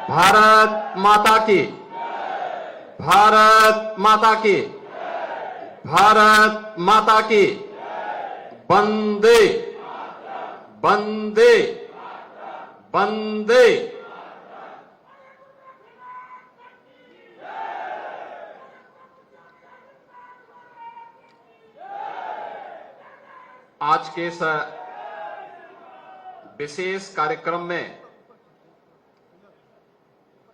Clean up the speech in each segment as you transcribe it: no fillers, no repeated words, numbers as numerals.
भारत माता की, भारत माता की, भारत माता की, वंदे वंदे वंदे। आज के इस विशेष कार्यक्रम में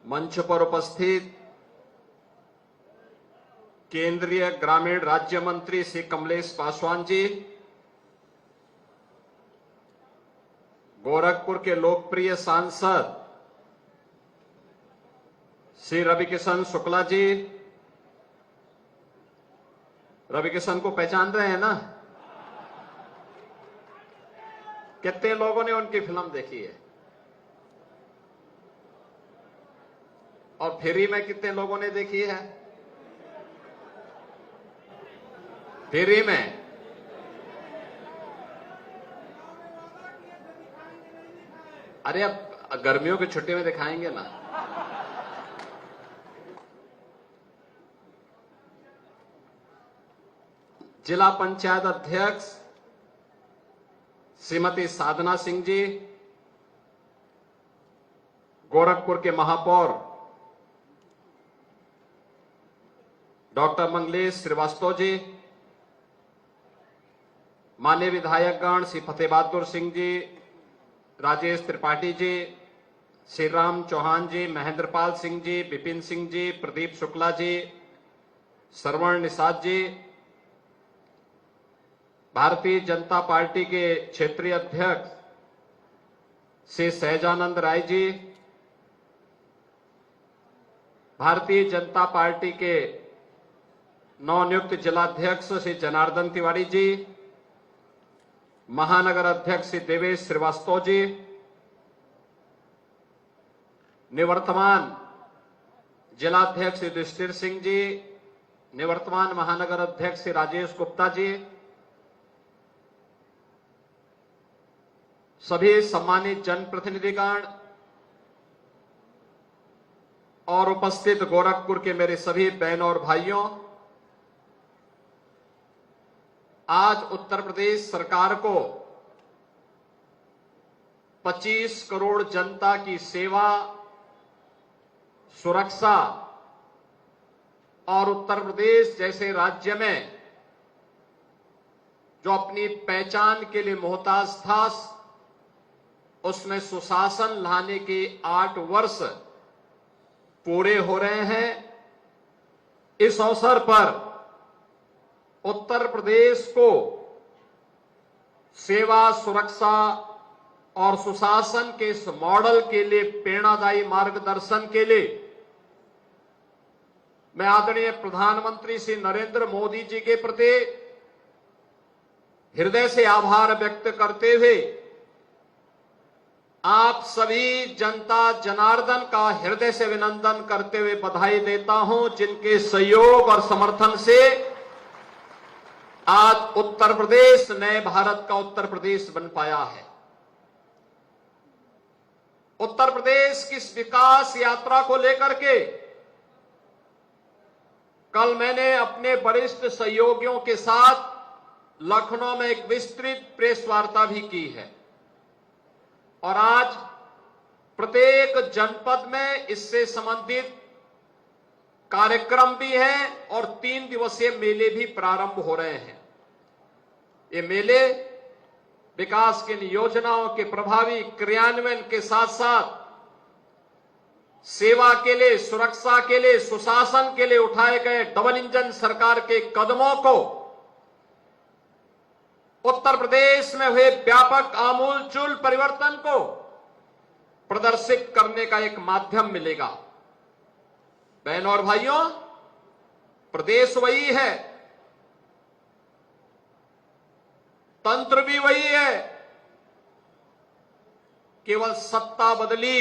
मंच पर उपस्थित केंद्रीय ग्रामीण राज्य मंत्री श्री कमलेश पासवान जी, गोरखपुर के लोकप्रिय सांसद श्री रविकिशन शुक्ला जी, रविकिशन को पहचान रहे हैं ना? कितने लोगों ने उनकी फिल्म देखी है? और फ्री में कितने लोगों ने देखी है? फ्री में अरे अब गर्मियों की छुट्टी में दिखाएंगे ना। जिला पंचायत अध्यक्ष श्रीमती साधना सिंह जी, गोरखपुर के महापौर डॉक्टर मंगलेश श्रीवास्तव जी, माननीय विधायकगण श्री फतेह बहादुर सिंह जी, राजेश त्रिपाठी जी, श्री राम चौहान जी, महेंद्रपाल सिंह जी, विपिन सिंह जी, प्रदीप शुक्ला जी, श्रवण निषाद जी, भारतीय जनता पार्टी के क्षेत्रीय अध्यक्ष श्री सहजानंद राय जी, भारतीय जनता पार्टी के नवनियुक्त जिलाध्यक्ष श्री जनार्दन तिवारी जी, महानगर अध्यक्ष श्री देवेश श्रीवास्तव जी, निवर्तमान जिलाध्यक्ष श्री युधिष्ठिर सिंह जी, निवर्तमान महानगर अध्यक्ष श्री राजेश गुप्ता जी, सभी सम्मानित जनप्रतिनिधिगण और उपस्थित गोरखपुर के मेरे सभी बहनों और भाइयों, आज उत्तर प्रदेश सरकार को 25 करोड़ जनता की सेवा, सुरक्षा और उत्तर प्रदेश जैसे राज्य में जो अपनी पहचान के लिए मोहताज था, उसमें सुशासन लाने के 8 वर्ष पूरे हो रहे हैं। इस अवसर पर उत्तर प्रदेश को सेवा, सुरक्षा और सुशासन के इस मॉडल के लिए प्रेरणादायी मार्गदर्शन के लिए मैं आदरणीय प्रधानमंत्री श्री नरेंद्र मोदी जी के प्रति हृदय से आभार व्यक्त करते हुए आप सभी जनता जनार्दन का हृदय से अभिनंदन करते हुए बधाई देता हूं, जिनके सहयोग और समर्थन से आज उत्तर प्रदेश नए भारत का उत्तर प्रदेश बन पाया है। उत्तर प्रदेश की इस विकास यात्रा को लेकर के कल मैंने अपने वरिष्ठ सहयोगियों के साथ लखनऊ में एक विस्तृत प्रेस वार्ता भी की है और आज प्रत्येक जनपद में इससे संबंधित कार्यक्रम भी है और 3 दिवसीय मेले भी प्रारंभ हो रहे हैं। ये मेले विकास की योजनाओं के प्रभावी क्रियान्वयन के साथ साथ सेवा के लिए, सुरक्षा के लिए, सुशासन के लिए उठाए गए डबल इंजन सरकार के कदमों को, उत्तर प्रदेश में हुए व्यापक आमूलचूल परिवर्तन को प्रदर्शित करने का एक माध्यम मिलेगा। बहनों और भाइयों, प्रदेश वही है, तंत्र भी वही है, केवल सत्ता बदली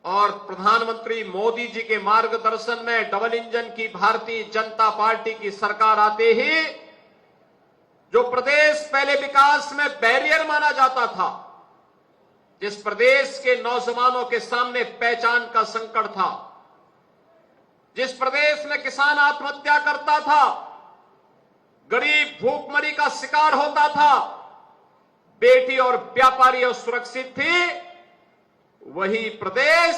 और प्रधानमंत्री मोदी जी के मार्गदर्शन में डबल इंजन की भारतीय जनता पार्टी की सरकार आते ही जो प्रदेश पहले विकास में बैरियर माना जाता था, जिस प्रदेश के नौजवानों के सामने पहचान का संकट था, जिस प्रदेश में किसान आत्महत्या करता था, गरीब भूखमरी का शिकार होता था, बेटी और व्यापारी असुरक्षित थी, वही प्रदेश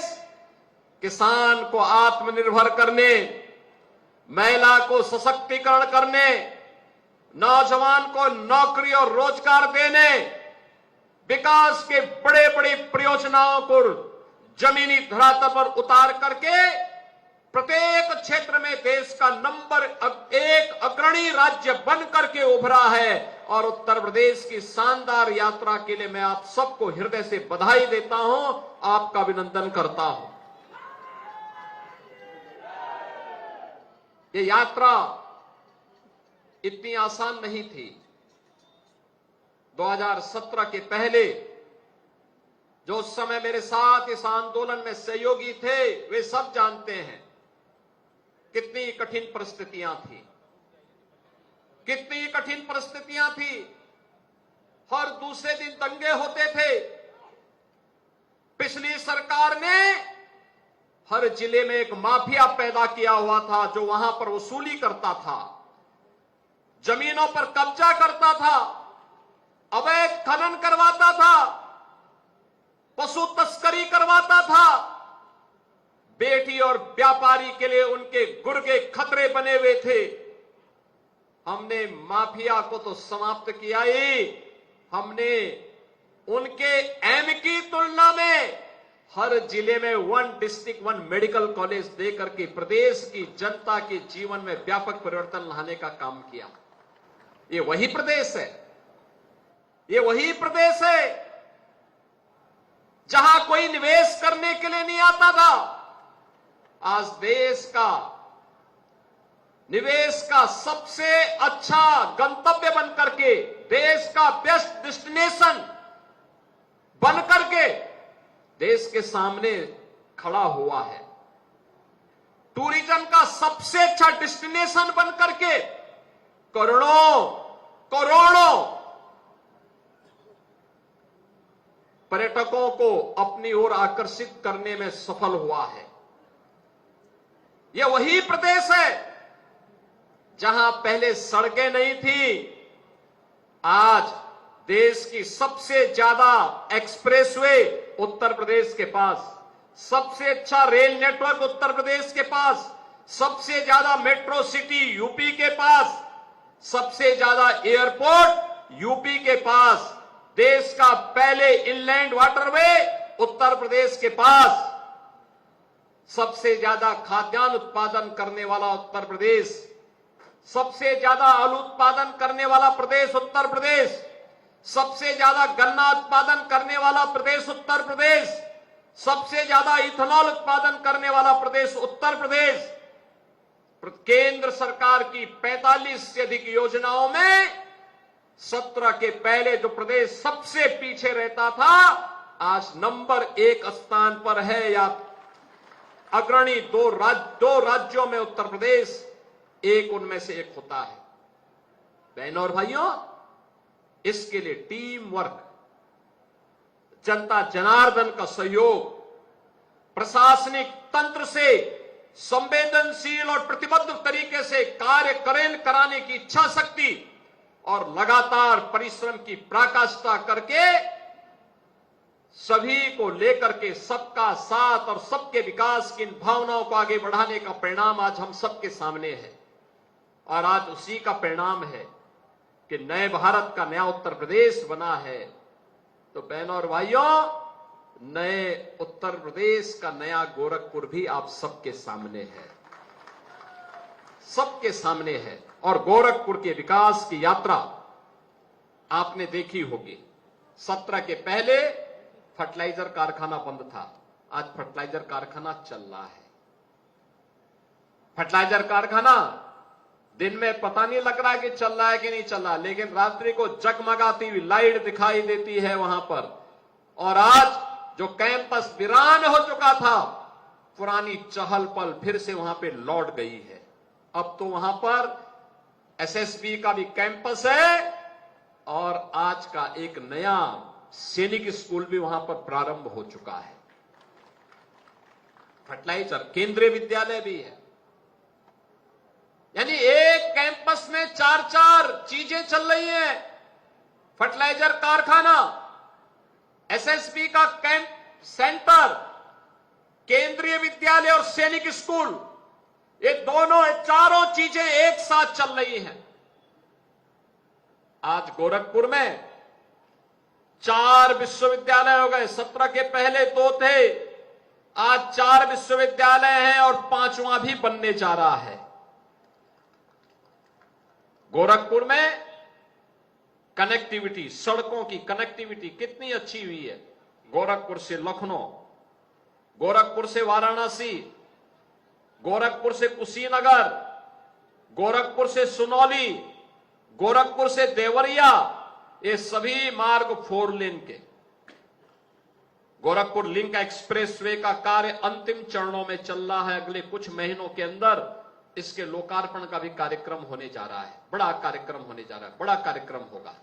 किसान को आत्मनिर्भर करने, महिला को सशक्तिकरण करने, नौजवान को नौकरी और रोजगार देने, विकास के बड़े बड़े परियोजनाओं को जमीनी धरातल पर उतार करके प्रत्येक क्षेत्र में देश का नंबर 1 अग्रणी राज्य बन करके उभरा है। और उत्तर प्रदेश की शानदार यात्रा के लिए मैं आप सबको हृदय से बधाई देता हूं, आपका अभिनंदन करता हूं। ये यात्रा इतनी आसान नहीं थी। 2017 के पहले जो उस समय मेरे साथ इस आंदोलन में सहयोगी थे, वे सब जानते हैं कितनी कठिन परिस्थितियां थी, कितनी कठिन परिस्थितियां थी। हर दूसरे दिन दंगे होते थे। पिछली सरकार ने हर जिले में एक माफिया पैदा किया हुआ था जो वहां पर वसूली करता था, जमीनों पर कब्जा करता था, अवैध खनन करवाता था, पशु तस्करी करवाता था। बेटी और व्यापारी के लिए उनके गुर्गे खतरे बने हुए थे। हमने माफिया को तो समाप्त किया ही, हमने उनके एम की तुलना में हर जिले में 1 डिस्ट्रिक्ट 1 मेडिकल कॉलेज देकर के प्रदेश की जनता के जीवन में व्यापक परिवर्तन लाने का काम किया। ये वही प्रदेश है, ये वही प्रदेश है जहां कोई निवेश करने के लिए नहीं आता था। आज देश का निवेश का सबसे अच्छा गंतव्य बन करके, देश का बेस्ट डेस्टिनेशन बन करके देश के सामने खड़ा हुआ है। टूरिज्म का सबसे अच्छा डेस्टिनेशन बन करके करोड़ों पर्यटकों को अपनी ओर आकर्षित करने में सफल हुआ है। यह वही प्रदेश है जहां पहले सड़कें नहीं थी, आज देश की सबसे ज्यादा एक्सप्रेसवे उत्तर प्रदेश के पास, सबसे अच्छा रेल नेटवर्क उत्तर प्रदेश के पास, सबसे ज्यादा मेट्रो सिटी यूपी के पास, सबसे ज्यादा एयरपोर्ट यूपी के पास, देश का पहले इनलैंड वाटरवे उत्तर प्रदेश के पास, सबसे ज्यादा खाद्यान्न उत्पादन करने वाला उत्तर प्रदेश, सबसे ज्यादा आलू उत्पादन करने वाला प्रदेश उत्तर प्रदेश, सबसे ज्यादा गन्ना उत्पादन करने वाला प्रदेश उत्तर प्रदेश, सबसे ज्यादा इथेनॉल उत्पादन करने वाला प्रदेश उत्तर प्रदेश। केंद्र सरकार की 45 से अधिक योजनाओं में 17 के पहले जो प्रदेश सबसे पीछे रहता था, आज नंबर 1 स्थान पर है। या अग्रणी दो राज्यों में उत्तर प्रदेश एक उनमें से एक होता है। बहनों और भाइयों, इसके लिए टीम वर्क, जनता जनार्दन का सहयोग, प्रशासनिक तंत्र से संवेदनशील और प्रतिबद्ध तरीके से कार्य कराने की इच्छा शक्ति और लगातार परिश्रम की पराकाष्ठा करके सभी को लेकर के सबका साथ और सबके विकास की इन भावनाओं को आगे बढ़ाने का परिणाम आज हम सबके सामने है। और आज उसी का परिणाम है कि नए भारत का नया उत्तर प्रदेश बना है। तो बहनों और भाइयों, नए उत्तर प्रदेश का नया गोरखपुर भी आप सबके सामने है, सबके सामने है। और गोरखपुर के विकास की यात्रा आपने देखी होगी। 17 के पहले फर्टिलाइजर कारखाना बंद था, आज फर्टिलाइजर कारखाना चल रहा है। फर्टिलाइजर कारखाना दिन में पता नहीं लग रहा है कि चल रहा है कि नहीं चल रहा, लेकिन रात्रि को जगमगाती हुई लाइट दिखाई देती है वहां पर। और आज जो कैंपस वीरान हो चुका था, पुरानी चहल पहल फिर से वहां पे लौट गई है। अब तो वहां पर एसएसबी का भी कैंपस है और आज का एक नया सैनिक स्कूल भी वहां पर प्रारंभ हो चुका है। फर्टिलाइजर केंद्रीय विद्यालय भी है। यानी एक कैंपस में 4-4 चीजें चल रही हैं। फर्टिलाइजर कारखाना, एसएसबी का कैंप सेंटर, केंद्रीय विद्यालय और सैनिक स्कूल, ये चारों चीजें एक साथ चल रही हैं। आज गोरखपुर में 4 विश्वविद्यालय हो गए। 17 के पहले 2 थे, आज 4 विश्वविद्यालय हैं और 5वां भी बनने जा रहा है। गोरखपुर में कनेक्टिविटी, सड़कों की कनेक्टिविटी कितनी अच्छी हुई है। गोरखपुर से लखनऊ, गोरखपुर से वाराणसी, गोरखपुर से कुशीनगर, गोरखपुर से सुनौली, गोरखपुर से देवरिया, ये सभी मार्ग 4 लेन के। गोरखपुर लिंक एक्सप्रेसवे का कार्य अंतिम चरणों में चल रहा है। अगले कुछ महीनों के अंदर इसके लोकार्पण का भी कार्यक्रम होने जा रहा है। बड़ा कार्यक्रम होने जा रहा है, बड़ा कार्यक्रम होगा।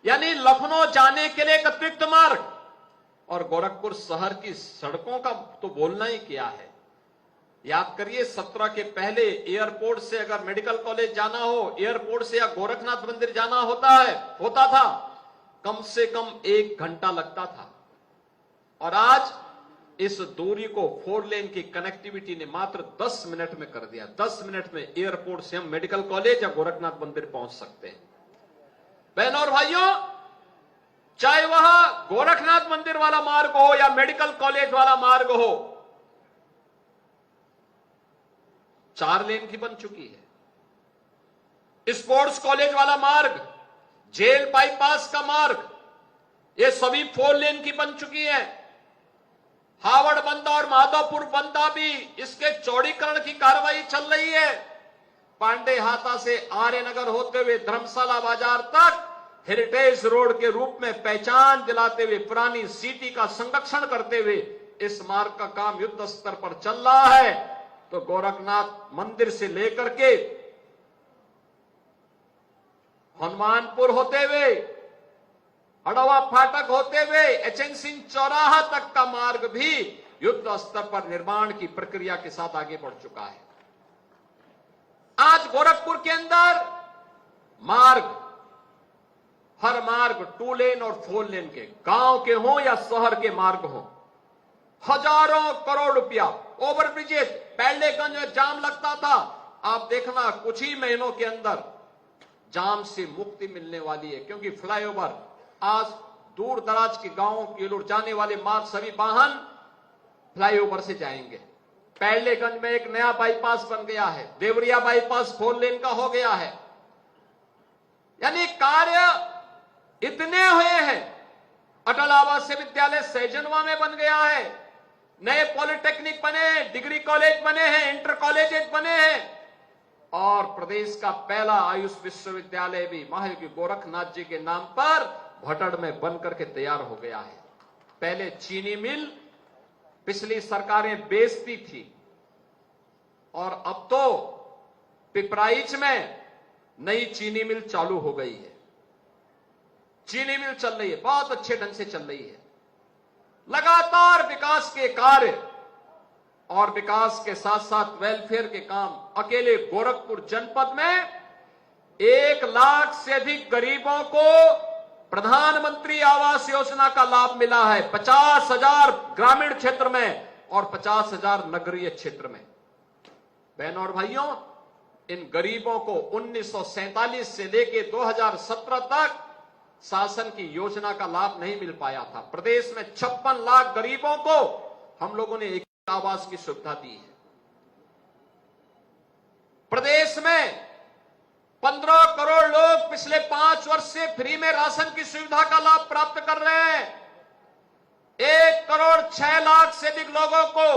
यानी लखनऊ जाने के लिए एक अतिरिक्त मार्ग, और गोरखपुर शहर की सड़कों का तो बोलना ही क्या है। याद करिए 17 के पहले एयरपोर्ट से अगर मेडिकल कॉलेज जाना हो, एयरपोर्ट से या गोरखनाथ मंदिर जाना होता था, कम से कम 1 घंटा लगता था। और आज इस दूरी को 4 लेन की कनेक्टिविटी ने मात्र 10 मिनट में कर दिया। 10 मिनट में एयरपोर्ट से हम मेडिकल कॉलेज या गोरखनाथ मंदिर पहुंच सकते हैं। बहनों और भाइयों, चाहे वह गोरखनाथ मंदिर वाला मार्ग हो या मेडिकल कॉलेज वाला मार्ग हो, 4 लेन की बन चुकी है। स्पोर्ट्स कॉलेज वाला मार्ग, जेल बाईपास का मार्ग, ये सभी 4 लेन की बन चुकी है। हावड़ बंदा और माधवपुर बंदा भी इसके चौड़ीकरण की कार्रवाई चल रही है। पांडे हाता से आर्यनगर होते हुए धर्मशाला बाजार तक हेरिटेज रोड के रूप में पहचान दिलाते हुए, पुरानी सिटी का संरक्षण करते हुए इस मार्ग का काम युद्ध स्तर पर चल रहा है। तो गोरखनाथ मंदिर से लेकर के हनुमानपुर होते हुए, हड़वा फाटक होते हुए एचएन सिंह चौराहा तक का मार्ग भी युद्ध स्तर पर निर्माण की प्रक्रिया के साथ आगे बढ़ चुका है। आज गोरखपुर के अंदर मार्ग, हर मार्ग 2 लेन और 4 लेन के, गांव के हों या शहर के मार्ग हों, हजारों करोड़ रुपया। ओवरब्रिजेज, पैलेगंज में जाम लगता था, आप देखना कुछ ही महीनों के अंदर जाम से मुक्ति मिलने वाली है। क्योंकि फ्लाईओवर, आज दूर दराज के गांवों की ओर जाने वाले मार्ग सभी वाहन फ्लाईओवर से जाएंगे। पैलेगंज में एक नया बाईपास बन गया है, देवरिया बाईपास 4 लेन का हो गया है। यानी कार्य इतने हुए हैं। अटल आवासीय विद्यालय सैजनवा में बन गया है, नए पॉलिटेक्निक बने, डिग्री कॉलेज बने हैं, इंटर कॉलेजेस बने हैं, और प्रदेश का पहला आयुष विश्वविद्यालय भी महायोगी गोरखनाथ जी के नाम पर भटड़ में बनकर के तैयार हो गया है। पहले चीनी मिल पिछली सरकारें बेचती थी, और अब तो पिपराइच में नई चीनी मिल चालू हो गई है। चीनी मिल चल रही है, बहुत अच्छे ढंग से चल रही है। लगातार विकास के कार्य और विकास के साथ साथ वेलफेयर के काम। अकेले गोरखपुर जनपद में 1 लाख से अधिक गरीबों को प्रधानमंत्री आवास योजना का लाभ मिला है। 50,000 ग्रामीण क्षेत्र में और 50,000 नगरीय क्षेत्र में। बहनों और भाइयों, इन गरीबों को 1947 से लेकर 2017 तक शासन की योजना का लाभ नहीं मिल पाया था। प्रदेश में 56 लाख गरीबों को हम लोगों ने एक आवास की सुविधा दी है। प्रदेश में 15 करोड़ लोग पिछले 5 वर्ष से फ्री में राशन की सुविधा का लाभ प्राप्त कर रहे हैं। 1 करोड़ 6 लाख से अधिक लोगों को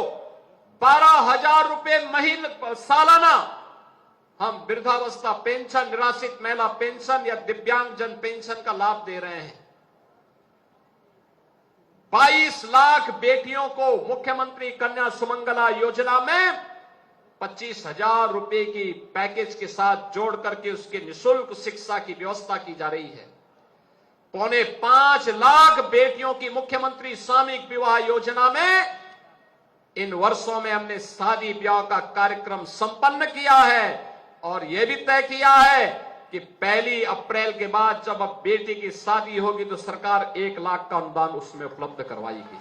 12,000 रुपए सालाना हम वृद्धावस्था पेंशन, निराश्रित महिला पेंशन या दिव्यांगजन पेंशन का लाभ दे रहे हैं। 22 लाख बेटियों को मुख्यमंत्री कन्या सुमंगला योजना में 25,000 रुपए की पैकेज के साथ जोड़ करके उसके निःशुल्क शिक्षा की व्यवस्था की जा रही है। 5.25 लाख बेटियों की मुख्यमंत्री सामूहिक विवाह योजना में इन वर्षों में हमने शादी ब्याह का कार्यक्रम संपन्न किया है और यह भी तय किया है कि 1 अप्रैल के बाद जब अब बेटी की शादी होगी तो सरकार 1 लाख का अनुदान उसमें उपलब्ध करवाएगी।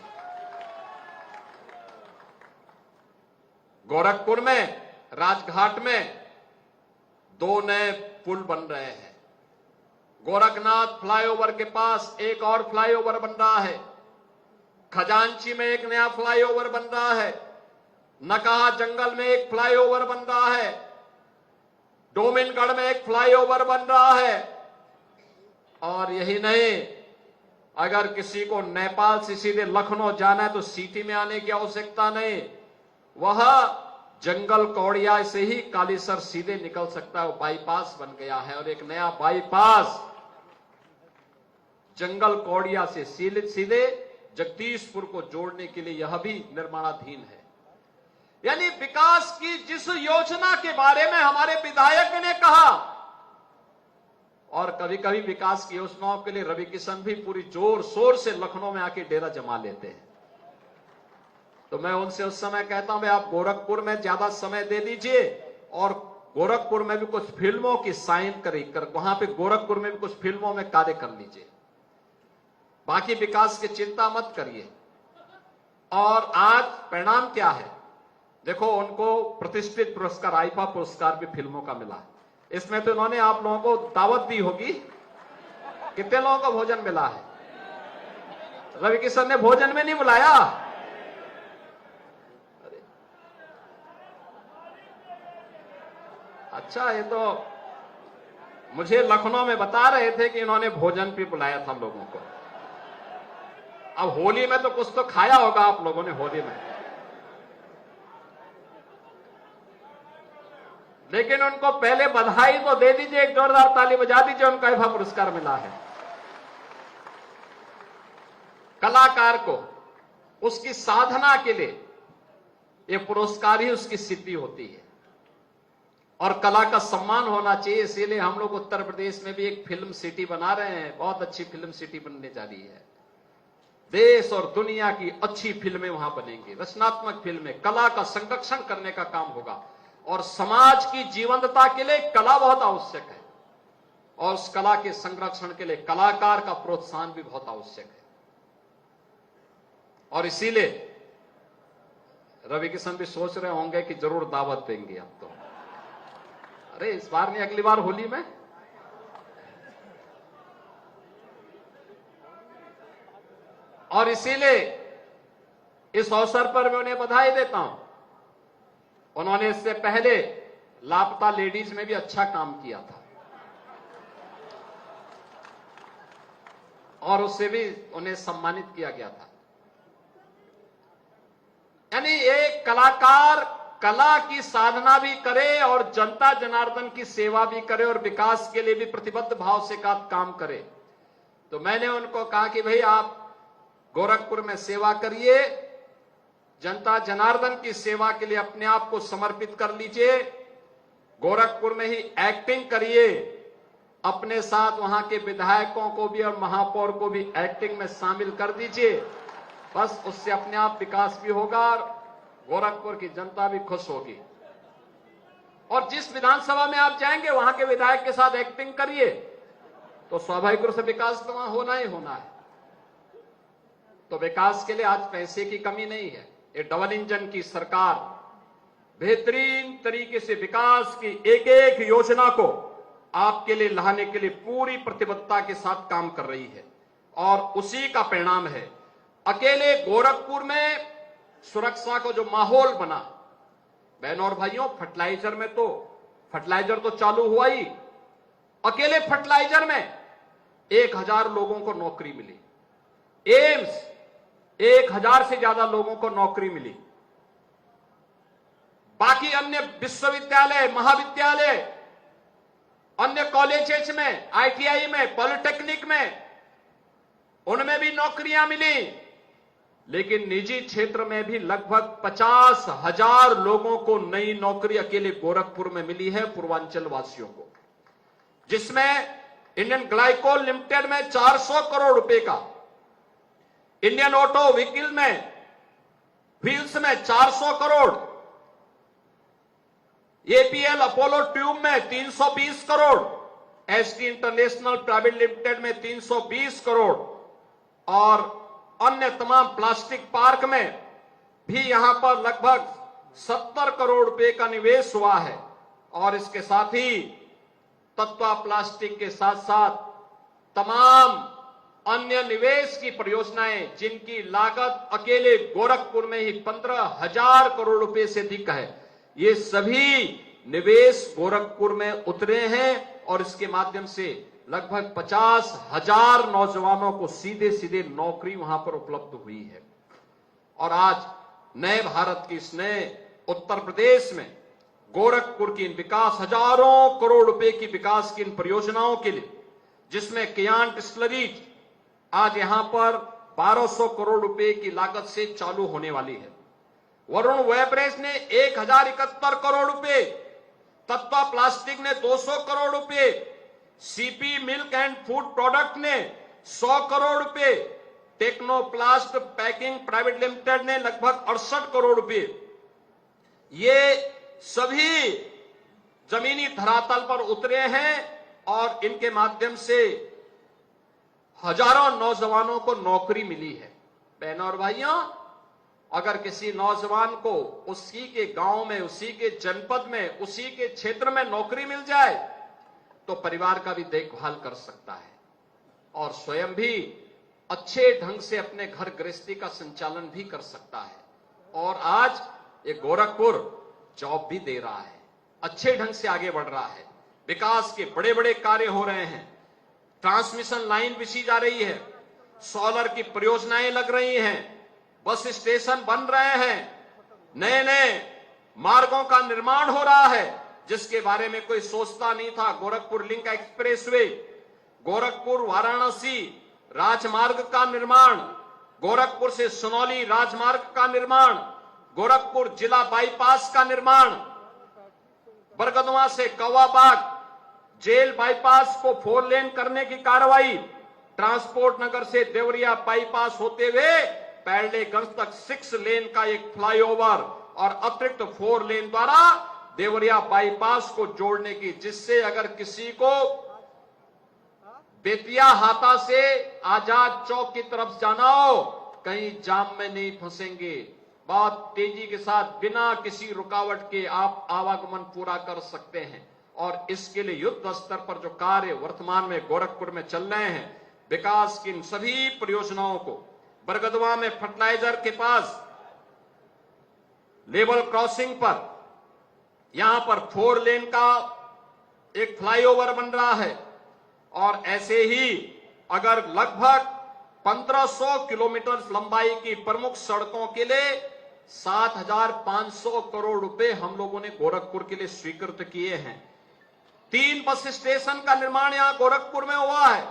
गोरखपुर में राजघाट में 2 नए पुल बन रहे हैं। गोरखनाथ फ्लाईओवर के पास एक और फ्लाईओवर बन रहा है। खजांची में एक नया फ्लाईओवर बन रहा है। नकाहा जंगल में एक फ्लाईओवर बन रहा है। डोमिनगढ़ में एक फ्लाईओवर बन रहा है। और यही नहीं, अगर किसी को नेपाल से सीधे लखनऊ जाना है तो सिटी में आने की आवश्यकता नहीं, वह जंगल कौड़िया से ही कालीसर सीधे निकल सकता है। वो बाईपास बन गया है और एक नया बाईपास जंगल कौड़िया से सीधे जगदीशपुर को जोड़ने के लिए यह भी निर्माणाधीन है। यानी विकास की जिस योजना के बारे में हमारे विधायक ने कहा, और कभी कभी विकास की योजनाओं के लिए रवि किशन भी पूरी जोर शोर से लखनऊ में आके डेरा जमा लेते हैं, तो मैं उनसे उस समय कहता हूं भाई आप गोरखपुर में ज्यादा समय दे दीजिए और गोरखपुर में भी कुछ फिल्मों की साइन कर वहां पे गोरखपुर में भी कुछ फिल्मों में कार्य कर लीजिए, बाकी विकास की चिंता मत करिए। और आज परिणाम क्या है देखो, उनको प्रतिष्ठित पुरस्कार आईफा पुरस्कार भी फिल्मों का मिला। इसमें तो इन्होंने आप लोगों को दावत दी होगी। कितने लोगों को भोजन मिला है? रवि किशन ने भोजन में नहीं बुलाया। अच्छा, ये तो मुझे लखनऊ में बता रहे थे कि इन्होंने भोजन भी बुलाया था लोगों को। अब होली में तो कुछ तो खाया होगा आप लोगों ने होली में, लेकिन उनको पहले बधाई तो दे दीजिए, एक जोरदार ताली बजा दीजिए, उनको आईफा पुरस्कार मिला है। कलाकार को उसकी साधना के लिए ये पुरस्कार ही उसकी सिद्धि होती है और कला का सम्मान होना चाहिए। इसीलिए हम लोग उत्तर प्रदेश में भी एक फिल्म सिटी बना रहे हैं। बहुत अच्छी फिल्म सिटी बनने जा रही है। देश और दुनिया की अच्छी फिल्में वहां बनेंगी, रचनात्मक फिल्में। कला का संरक्षण करने का काम होगा और समाज की जीवंतता के लिए कला बहुत आवश्यक है और उस कला के संरक्षण के लिए कलाकार का प्रोत्साहन भी बहुत आवश्यक है। और इसीलिए रवि किशन भी सोच रहे होंगे कि जरूर दावत देंगे अब तो। अरे इस बार नहीं, अगली बार होली में। और इसीलिए इस अवसर पर मैं उन्हें बधाई देता हूं। उन्होंने इससे पहले लापता लेडीज में भी अच्छा काम किया था और उससे भी उन्हें सम्मानित किया गया था। यानी एक कलाकार कला की साधना भी करे और जनता जनार्दन की सेवा भी करे और विकास के लिए भी प्रतिबद्ध भाव से काम करे। तो मैंने उनको कहा कि भाई आप गोरखपुर में सेवा करिए, जनता जनार्दन की सेवा के लिए अपने आप को समर्पित कर लीजिए, गोरखपुर में ही एक्टिंग करिए, अपने साथ वहां के विधायकों को भी और महापौर को भी एक्टिंग में शामिल कर दीजिए। बस उससे अपने आप विकास भी होगा और गोरखपुर की जनता भी खुश होगी। और जिस विधानसभा में आप जाएंगे वहां के विधायक के साथ एक्टिंग करिए तो स्वाभाविक रूप से विकास तो वहां होना ही होना है। तो विकास के लिए आज पैसे की कमी नहीं है। ये डबल इंजन की सरकार बेहतरीन तरीके से विकास की एक एक योजना को आपके लिए लाने के लिए पूरी प्रतिबद्धता के साथ काम कर रही है और उसी का परिणाम है। अकेले गोरखपुर में सुरक्षा को जो माहौल बना, बहनों और भाइयों, फर्टिलाइजर तो चालू हुआ ही। अकेले फर्टिलाइजर में 1000 लोगों को नौकरी मिली। एम्स 1000 से ज्यादा लोगों को नौकरी मिली। बाकी अन्य विश्वविद्यालय, महाविद्यालय, अन्य कॉलेजेस में, आईटीआई में, पॉलिटेक्निक में, उनमें भी नौकरियां मिली। लेकिन निजी क्षेत्र में भी लगभग 50,000 लोगों को नई नौकरी अकेले गोरखपुर में मिली है, पूर्वांचल वासियों को, जिसमें इंडियन ग्लाइकोल लिमिटेड में 400 करोड़ रुपए का, इंडियन ऑटो व्हीकल में व्हील्स में 400 करोड़, एपीएल अपोलो ट्यूब में 320 crore, ST international private limited में 320 करोड़ और अन्य तमाम प्लास्टिक पार्क में भी यहां पर लगभग 70 करोड़ रुपए का निवेश हुआ है। और इसके साथ ही तत्वा प्लास्टिक के साथ साथ तमाम अन्य निवेश की परियोजनाएं जिनकी लागत अकेले गोरखपुर में ही 15,000 करोड़ रुपए से अधिक है, ये सभी निवेश गोरखपुर में उतरे हैं और इसके माध्यम से लगभग 50,000 नौजवानों को सीधे सीधे नौकरी वहां पर उपलब्ध हुई है। और आज नए भारत की इस नए उत्तर प्रदेश में गोरखपुर की इन विकास, हजारों करोड़ रुपए की विकास की इन परियोजनाओं के लिए, जिसमें कियान डिस्टिलरीज आज यहां पर 1200 करोड़ रुपए की लागत से चालू होने वाली है। वरुण वेब्रेज ने 1071 करोड़ रुपए, तत्वा प्लास्टिक ने 200 करोड़ रुपए, CP milk and food product ने 100 करोड़ रुपए, टेक्नोप्लास्ट पैकिंग प्राइवेट लिमिटेड ने लगभग 68 करोड़ रुपए। ये सभी जमीनी धरातल पर उतरे हैं और इनके माध्यम से हजारों नौजवानों को नौकरी मिली है। बहनों और भाइयों, अगर किसी नौजवान को उसी के गांव में, उसी के जनपद में, उसी के क्षेत्र में नौकरी मिल जाए तो परिवार का भी देखभाल कर सकता है और स्वयं भी अच्छे ढंग से अपने घर गृहस्थी का संचालन भी कर सकता है। और आज ये गोरखपुर जॉब भी दे रहा है, अच्छे ढंग से आगे बढ़ रहा है, विकास के बड़े बड़े कार्य हो रहे हैं, ट्रांसमिशन लाइन बिछी जा रही है, सोलर की परियोजनाएं लग रही हैं, बस स्टेशन बन रहे हैं, नए नए मार्गों का निर्माण हो रहा है जिसके बारे में कोई सोचता नहीं था। गोरखपुर लिंक एक्सप्रेसवे, गोरखपुर वाराणसी राजमार्ग का निर्माण, गोरखपुर से सुनौली राजमार्ग का निर्माण, गोरखपुर जिला बाईपास का निर्माण, बरगदवा से कौवाबाग जेल बाईपास को 4 लेन करने की कार्रवाई, ट्रांसपोर्ट नगर से देवरिया बाईपास होते हुए पैरलेगंज तक 6 लेन का एक फ्लाईओवर और अतिरिक्त 4 लेन द्वारा देवरिया बाईपास को जोड़ने की, जिससे अगर किसी को बेतिया हाता से आजाद चौक की तरफ जाना हो, कहीं जाम में नहीं फंसेंगे, बहुत तेजी के साथ बिना किसी रुकावट के आप आवागमन पूरा कर सकते हैं। और इसके लिए युद्ध स्तर पर जो कार्य वर्तमान में गोरखपुर में चल रहे हैं, विकास की इन सभी परियोजनाओं को, बरगदवा में फर्टिलाइजर के पास लेवल क्रॉसिंग पर यहां पर 4 लेन का एक फ्लाईओवर बन रहा है और ऐसे ही अगर लगभग 1500 किलोमीटर लंबाई की प्रमुख सड़कों के लिए 7,500 करोड़ रुपए हम लोगों ने गोरखपुर के लिए स्वीकृत किए हैं। 3 बस स्टेशन का निर्माण यहां गोरखपुर में हुआ है।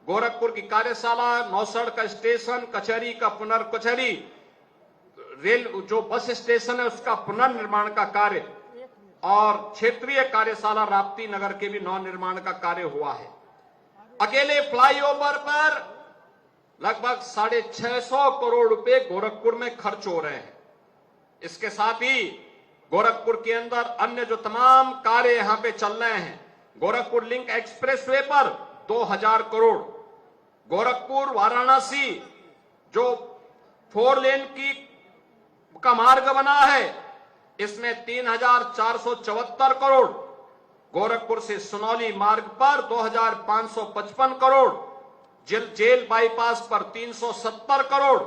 गोरखपुर की कार्यशाला, नौसड़ का स्टेशन, कचहरी का कचहरी रेल जो बस स्टेशन है उसका पुनर्निर्माण का कार्य और क्षेत्रीय कार्यशाला राप्ती नगर के भी नवनिर्माण का कार्य हुआ है। अकेले फ्लाईओवर पर लगभग 650 करोड़ रुपए गोरखपुर में खर्च हो रहे हैं। इसके साथ ही गोरखपुर के अंदर अन्य जो तमाम कार्य यहां पे चल रहे हैं, गोरखपुर लिंक एक्सप्रेसवे पर 2000 करोड़, गोरखपुर वाराणसी जो 4 लेन का मार्ग बना है इसमें 3,474 करोड़, गोरखपुर से सुनौली मार्ग पर 2,555 करोड़, जेल बाईपास पर 370 करोड़।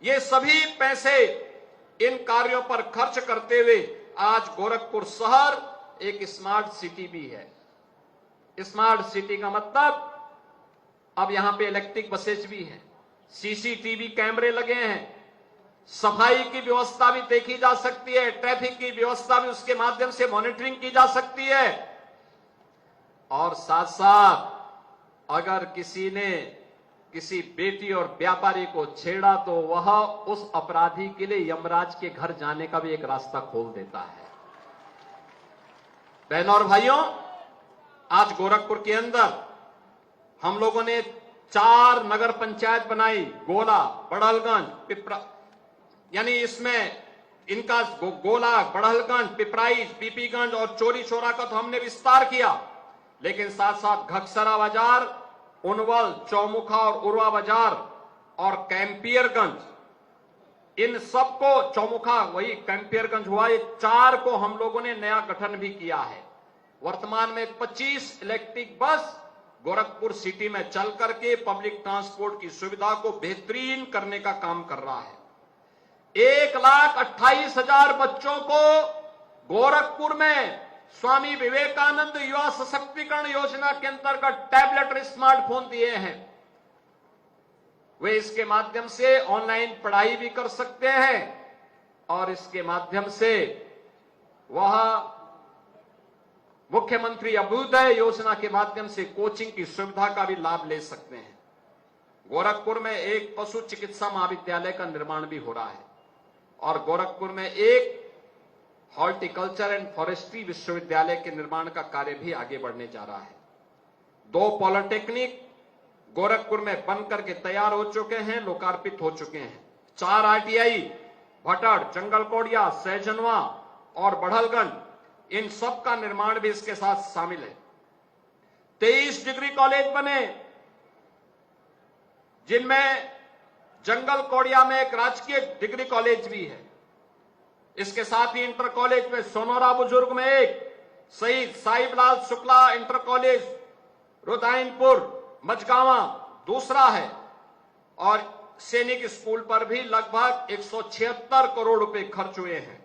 ये सभी पैसे इन कार्यों पर खर्च करते हुए आज गोरखपुर शहर एक स्मार्ट सिटी भी है। स्मार्ट सिटी का मतलब अब यहां पे इलेक्ट्रिक बसेज भी हैं, सीसीटीवी कैमरे लगे हैं, सफाई की व्यवस्था भी देखी जा सकती है, ट्रैफिक की व्यवस्था भी उसके माध्यम से मॉनिटरिंग की जा सकती है। और साथ साथ अगर किसी ने किसी बेटी और व्यापारी को छेड़ा तो वह उस अपराधी के लिए यमराज के घर जाने का भी एक रास्ता खोल देता है। बहनों और भाइयों, आज गोरखपुर के अंदर हम लोगों ने 4 नगर पंचायत बनाई, गोला, बड़हलगंज, पिपरा, यानी इसमें इनका गोला, बड़हलगंज, पिपराइच, पीपीगंज और चोरी चौरा का तो हमने विस्तार किया, लेकिन साथ साथ घकसरा बाजार, उनवल, चौमुखा और उर्वा बाजार और कैंपियरगंज, इन सबको, चौमुखा वही कैंपियरगंज हुआ, ये 4 को हम लोगों ने नया गठन भी किया है। वर्तमान में 25 इलेक्ट्रिक बस गोरखपुर सिटी में चल करके पब्लिक ट्रांसपोर्ट की सुविधा को बेहतरीन करने का काम कर रहा है। 1,28,000 बच्चों को गोरखपुर में स्वामी विवेकानंद युवा सशक्तिकरण योजना के अंतर्गत टैबलेट और स्मार्टफोन दिए हैं। वे इसके माध्यम से ऑनलाइन पढ़ाई भी कर सकते हैं और इसके माध्यम से वह मुख्यमंत्री अभ्युदय योजना के माध्यम से कोचिंग की सुविधा का भी लाभ ले सकते हैं। गोरखपुर में एक पशु चिकित्सा महाविद्यालय का निर्माण भी हो रहा है और गोरखपुर में एक हॉर्टिकल्चर एंड फॉरेस्ट्री विश्वविद्यालय के निर्माण का कार्य भी आगे बढ़ने जा रहा है। 2 पॉलिटेक्निक गोरखपुर में बनकर के तैयार हो चुके हैं, लोकार्पित हो चुके हैं। 4 आईटीआई भटड़, जंगलकोडिया, सैजनवा और बढ़लगंज, इन सब का निर्माण भी इसके साथ शामिल है। 23 डिग्री कॉलेज बने, जिनमें जंगलकोडिया में एक राजकीय डिग्री कॉलेज भी है। इसके साथ ही इंटर कॉलेज में सोनोरा बुजुर्ग में एक, शहीद साहिबलाल शुक्ला इंटर कॉलेज रुदायनपुर मझगावा दूसरा है और सैनिक स्कूल पर भी लगभग 176 करोड़ रुपए खर्च हुए हैं।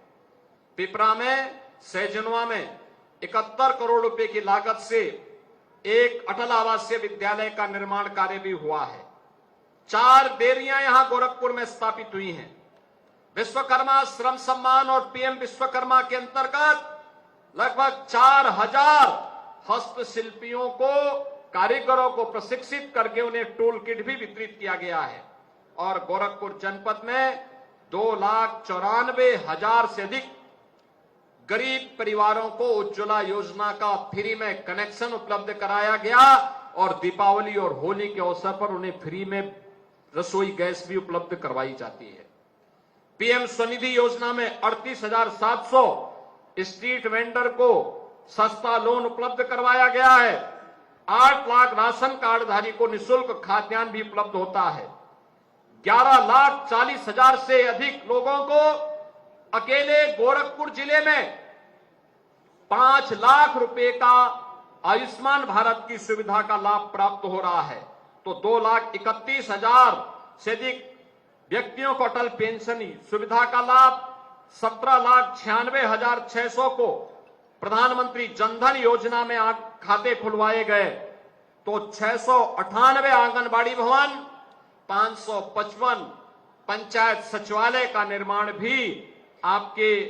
पिपरा में, सैजनवा में 71 करोड़ रुपए की लागत से एक अटल आवासीय विद्यालय का निर्माण कार्य भी हुआ है। 4 डेयरियां यहां गोरखपुर में स्थापित हुई हैं। विश्वकर्मा श्रम सम्मान और पीएम विश्वकर्मा के अंतर्गत लगभग 4000 हस्तशिल्पियों को, कारीगरों को प्रशिक्षित करके उन्हें टूल किट भी वितरित किया गया है और गोरखपुर जनपद में 2,94,000 से अधिक गरीब परिवारों को उज्ज्वला योजना का फ्री में कनेक्शन उपलब्ध कराया गया और दीपावली और होली के अवसर पर उन्हें फ्री में रसोई गैस भी उपलब्ध करवाई जाती है। पीएम स्वनिधि योजना में 38,700 स्ट्रीट वेंडर को सस्ता लोन उपलब्ध करवाया गया है। 8 लाख राशन कार्डधारी को निःशुल्क खाद्यान्न भी उपलब्ध होता है। 11,40,000 से अधिक लोगों को अकेले गोरखपुर जिले में 5 लाख रुपए का आयुष्मान भारत की सुविधा का लाभ प्राप्त हो रहा है। तो 2,31,000 से अधिक व्यक्तियों को अटल पेंशन सुविधा का लाभ, 17,96,600 को प्रधानमंत्री जनधन योजना में खाते खुलवाए गए, तो 698 आंगनबाड़ी भवन, 555 पंचायत सचिवालय का निर्माण भी आपके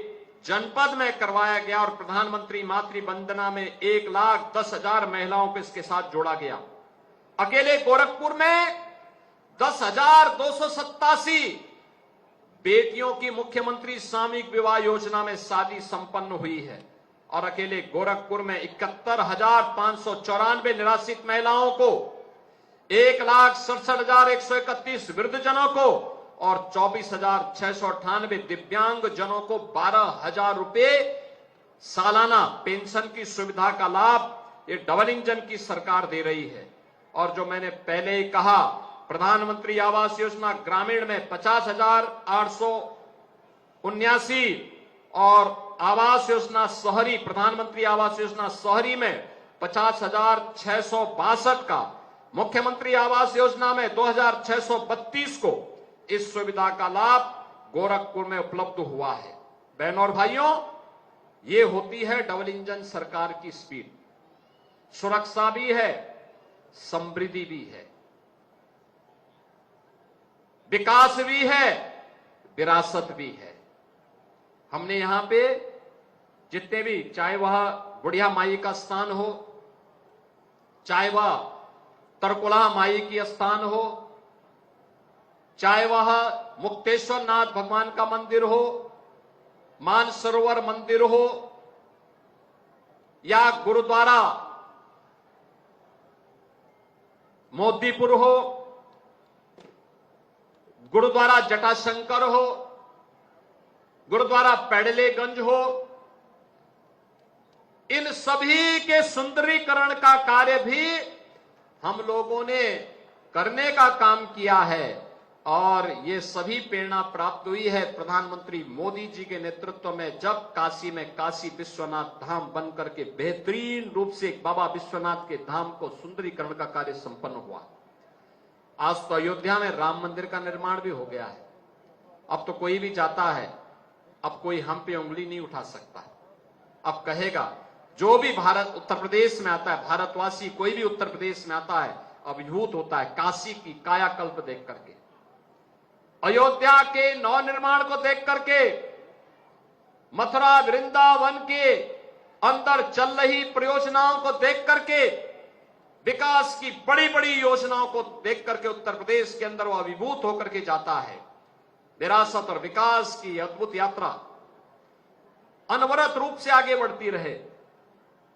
जनपद में करवाया गया और प्रधानमंत्री मातृ वंदना में 1,10,000 महिलाओं को इसके साथ जोड़ा गया। अकेले गोरखपुर में 10,287 बेटियों की मुख्यमंत्री सामूहिक विवाह योजना में शादी संपन्न हुई है और अकेले गोरखपुर में 71,594 निराश्रित महिलाओं को, 1,67,131 वृद्धजनों को और 24,698 दिव्यांग जनों को 12,000 रुपए सालाना पेंशन की सुविधा का लाभ ये डबल इंजन की सरकार दे रही है। और जो मैंने पहले ही कहा, प्रधानमंत्री आवास योजना ग्रामीण में 50,879 और आवास योजना शहरी, प्रधानमंत्री आवास योजना शहरी में 50,662 का, मुख्यमंत्री आवास योजना में 2,632 को इस सुविधा का लाभ गोरखपुर में उपलब्ध हुआ है। बहनों और भाइयों, ये होती है डबल इंजन सरकार की स्पीड। सुरक्षा भी है, समृद्धि भी है, विकास भी है, विरासत भी है। हमने यहां पे जितने भी, चाहे वह बुढ़िया माई का स्थान हो, चाहे वह तरकुलहा माई की स्थान हो, चाहे वह मुक्तेश्वर नाथ भगवान का मंदिर हो, मानसरोवर मंदिर हो या गुरुद्वारा मोदीपुर हो, गुरुद्वारा जटाशंकर हो, गुरुद्वारा पेडलेगंज हो, इन सभी के सुंदरीकरण का कार्य भी हम लोगों ने करने का काम किया है। और ये सभी प्रेरणा प्राप्त हुई है प्रधानमंत्री मोदी जी के नेतृत्व में, जब काशी में काशी विश्वनाथ धाम बनकर के बेहतरीन रूप से बाबा विश्वनाथ के धाम को सुंदरीकरण का कार्य संपन्न हुआ। आज तो अयोध्या में राम मंदिर का निर्माण भी हो गया है। अब तो कोई भी जाता है, अब कोई हम पे उंगली नहीं उठा सकता। अब कहेगा जो भी भारत उत्तर प्रदेश में आता है, भारतवासी कोई भी उत्तर प्रदेश में आता है, अभिभूत होता है काशी की कायाकल्प देख करके, अयोध्या के नवनिर्माण को देख करके, मथुरा वृंदावन के अंदर चल रही परियोजनाओं को देख करके, विकास की बड़ी बड़ी योजनाओं को देख करके उत्तर प्रदेश के अंदर वो अभिभूत होकर के जाता है। विरासत और विकास की अद्भुत यात्रा अनवरत रूप से आगे बढ़ती रहे।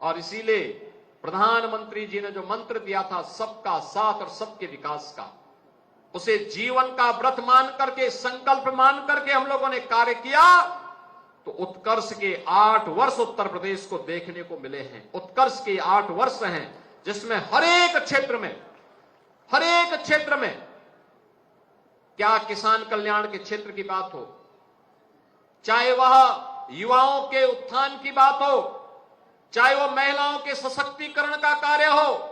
और इसीलिए प्रधानमंत्री जी ने जो मंत्र दिया था सबका साथ और सबके विकास का, उसे जीवन का व्रत मान करके, संकल्प मान करके हम लोगों ने कार्य किया तो उत्कर्ष के 8 वर्ष उत्तर प्रदेश को देखने को मिले हैं। उत्कर्ष के 8 वर्ष हैं जिसमें हर एक क्षेत्र में क्या किसान कल्याण के क्षेत्र की बात हो, चाहे वह युवाओं के उत्थान की बात हो, चाहे वह महिलाओं के सशक्तिकरण का कार्य हो,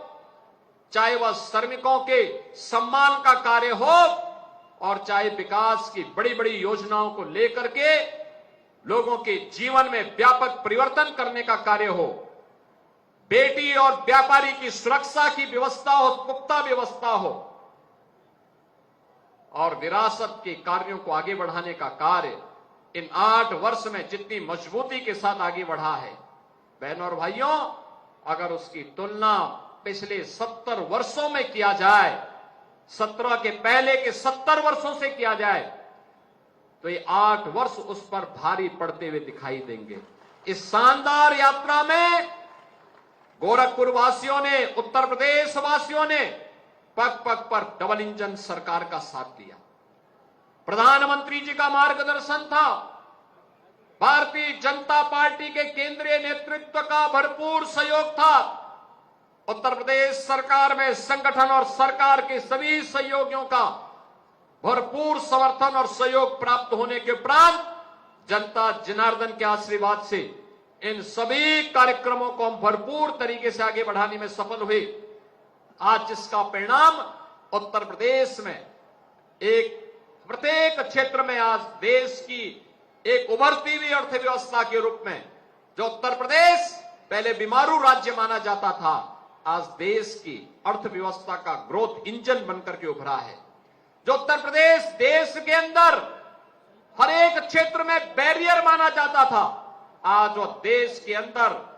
चाहे वह श्रमिकों के सम्मान का कार्य हो, और चाहे विकास की बड़ी बड़ी योजनाओं को लेकर के लोगों के जीवन में व्यापक परिवर्तन करने का कार्य हो, बेटी और व्यापारी की सुरक्षा की व्यवस्था हो, पुख्ता व्यवस्था हो, और विरासत के कार्यों को आगे बढ़ाने का कार्य इन 8 वर्ष में जितनी मजबूती के साथ आगे बढ़ा है, बहनों और भाइयों, अगर उसकी तुलना पिछले 70 वर्षों में किया जाए, 17 के पहले के 70 वर्षों से किया जाए, तो ये 8 वर्ष उस पर भारी पड़ते हुए दिखाई देंगे। इस शानदार यात्रा में गोरखपुर वासियों ने, उत्तर प्रदेश वासियों ने पग पग पर डबल इंजन सरकार का साथ दिया। प्रधानमंत्री जी का मार्गदर्शन था, भारतीय जनता पार्टी के केंद्रीय नेतृत्व का भरपूर सहयोग था, उत्तर प्रदेश सरकार में संगठन और सरकार के सभी सहयोगियों का भरपूर समर्थन और सहयोग प्राप्त होने के उपरांत जनता जनार्दन के आशीर्वाद से इन सभी कार्यक्रमों को हम भरपूर तरीके से आगे बढ़ाने में सफल हुए। आज जिसका परिणाम उत्तर प्रदेश में एक प्रत्येक क्षेत्र में आज देश की एक उभरती हुई अर्थव्यवस्था के रूप में, जो उत्तर प्रदेश पहले बीमारू राज्य माना जाता था, आज देश की अर्थव्यवस्था का ग्रोथ इंजन बनकर के उभरा है। जो उत्तर प्रदेश देश के अंदर हर एक क्षेत्र में बैरियर माना जाता था, आज वो देश के अंदर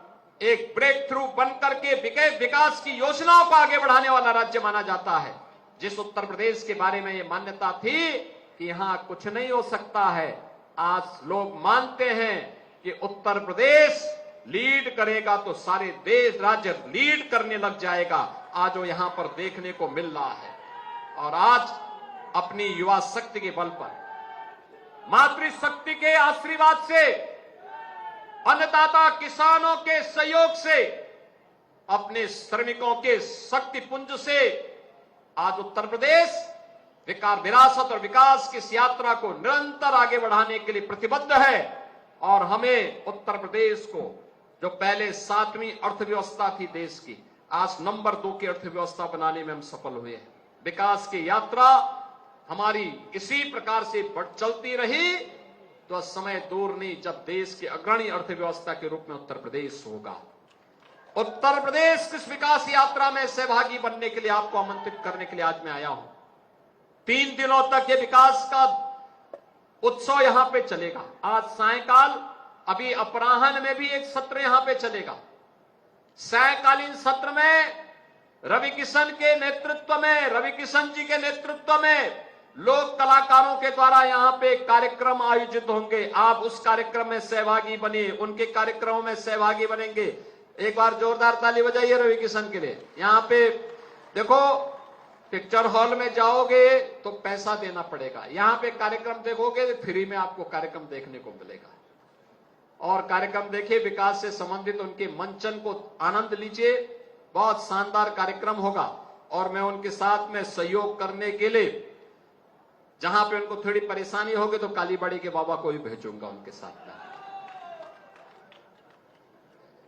एक ब्रेक थ्रू बनकर के विकास की योजनाओं को आगे बढ़ाने वाला राज्य माना जाता है। जिस उत्तर प्रदेश के बारे में ये मान्यता थी कि यहां कुछ नहीं हो सकता है, आज लोग मानते हैं कि उत्तर प्रदेश लीड करेगा तो सारे देश राज्य लीड करने लग जाएगा। आज वो यहां पर देखने को मिल रहा है। और आज अपनी युवा शक्ति के बल पर, मातृशक्ति के आशीर्वाद से, अन्नदाता किसानों के सहयोग से, अपने श्रमिकों के शक्ति पुंज से आज उत्तर प्रदेश विरासत और विकास की इस यात्रा को निरंतर आगे बढ़ाने के लिए प्रतिबद्ध है। और हमें उत्तर प्रदेश को, जो पहले 7वीं अर्थव्यवस्था थी देश की, आज नंबर 2 की अर्थव्यवस्था बनाने में हम सफल हुए हैं। विकास की यात्रा हमारी इसी प्रकार से चलती रही तो समय दूर नहीं जब देश की अग्रणी अर्थव्यवस्था के रूप में उत्तर प्रदेश होगा। उत्तर प्रदेश की विकास यात्रा में सहभागी बनने के लिए आपको आमंत्रित करने के लिए आज मैं आया हूं। 3 दिनों तक ये विकास का उत्सव यहां पे चलेगा। आज सायंकाल, अभी अपराह्न में भी एक सत्र यहां पे चलेगा। सायंकालीन सत्र में रवि किशन के नेतृत्व में, रवि किशन जी के नेतृत्व में लोक कलाकारों के द्वारा यहां पे कार्यक्रम आयोजित होंगे। आप उस कार्यक्रम में सहभागी बनिए, उनके कार्यक्रमों में सहभागी बनेंगे। एक बार जोरदार ताली बजाइए रवि किशन के लिए। यहां पे देखो, पिक्चर हॉल में जाओगे तो पैसा देना पड़ेगा, यहां पे कार्यक्रम देखोगे तो फ्री में आपको कार्यक्रम देखने को मिलेगा। और कार्यक्रम देखिए, विकास से संबंधित उनके मंचन को आनंद लीजिए, बहुत शानदार कार्यक्रम होगा। और मैं उनके साथ में सहयोग करने के लिए जहां पे उनको थोड़ी परेशानी होगी तो कालीबाड़ी के बाबा को भी भेजूंगा उनके साथ में।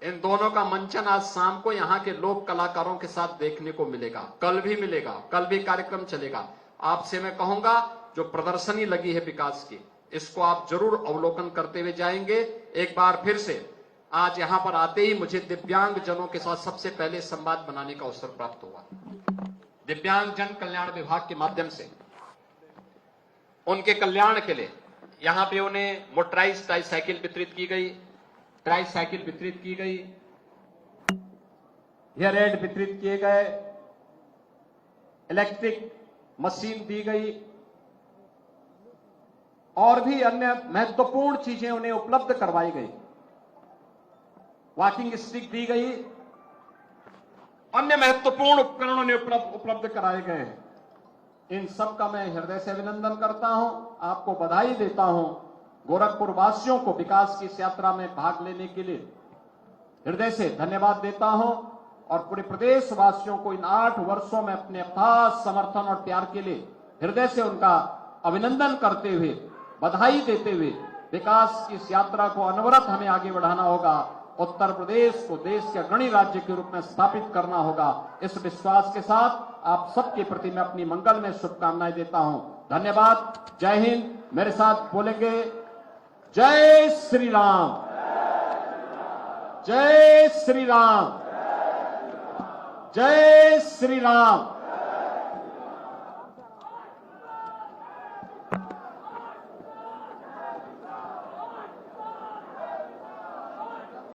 इन दोनों का मंचन आज शाम को यहां के लोक कलाकारों के साथ देखने को मिलेगा, कल भी मिलेगा, कल भी कार्यक्रम चलेगा। आपसे मैं कहूंगा, जो प्रदर्शनी लगी है विकास की, इसको आप जरूर अवलोकन करते हुए जाएंगे। एक बार फिर से आज यहां पर आते ही मुझे दिव्यांग जनों के साथ सबसे पहले संवाद बनाने का अवसर प्राप्त हुआ। दिव्यांग जन कल्याण विभाग के माध्यम से उनके कल्याण के लिए यहां पे उन्हें मोटराइज ट्राईसाइकिल वितरित की गई, ट्राईसाइकिल वितरित की गई, हेयर एड वितरित किए गए, इलेक्ट्रिक मशीन दी गई और भी अन्य महत्वपूर्ण चीजें उन्हें उपलब्ध करवाई गई। वॉकिंग स्टिक दी गई, अन्य महत्वपूर्ण उपकरण उन्हें उपलब्ध कराए गए हैं। इन सब का मैं हृदय से अभिनंदन करता हूं, आपको बधाई देता हूं। गोरखपुर वासियों को विकास की इस यात्रा में भाग लेने के लिए हृदय से धन्यवाद देता हूं और पूरे प्रदेश वासियों को इन 8 वर्षों में अपने अथाह समर्थन और प्यार के लिए हृदय से उनका अभिनंदन करते हुए, बधाई देते हुए, विकास की इस यात्रा को अनवरत हमें आगे बढ़ाना होगा। उत्तर प्रदेश को देश के अग्रणी राज्य के रूप में स्थापित करना होगा। इस विश्वास के साथ आप सबके प्रति मैं अपनी मंगल में शुभकामनाएं देता हूं। धन्यवाद। जय हिंद। मेरे साथ बोलेंगे, जय श्री राम, जय श्री राम, जय श्री राम।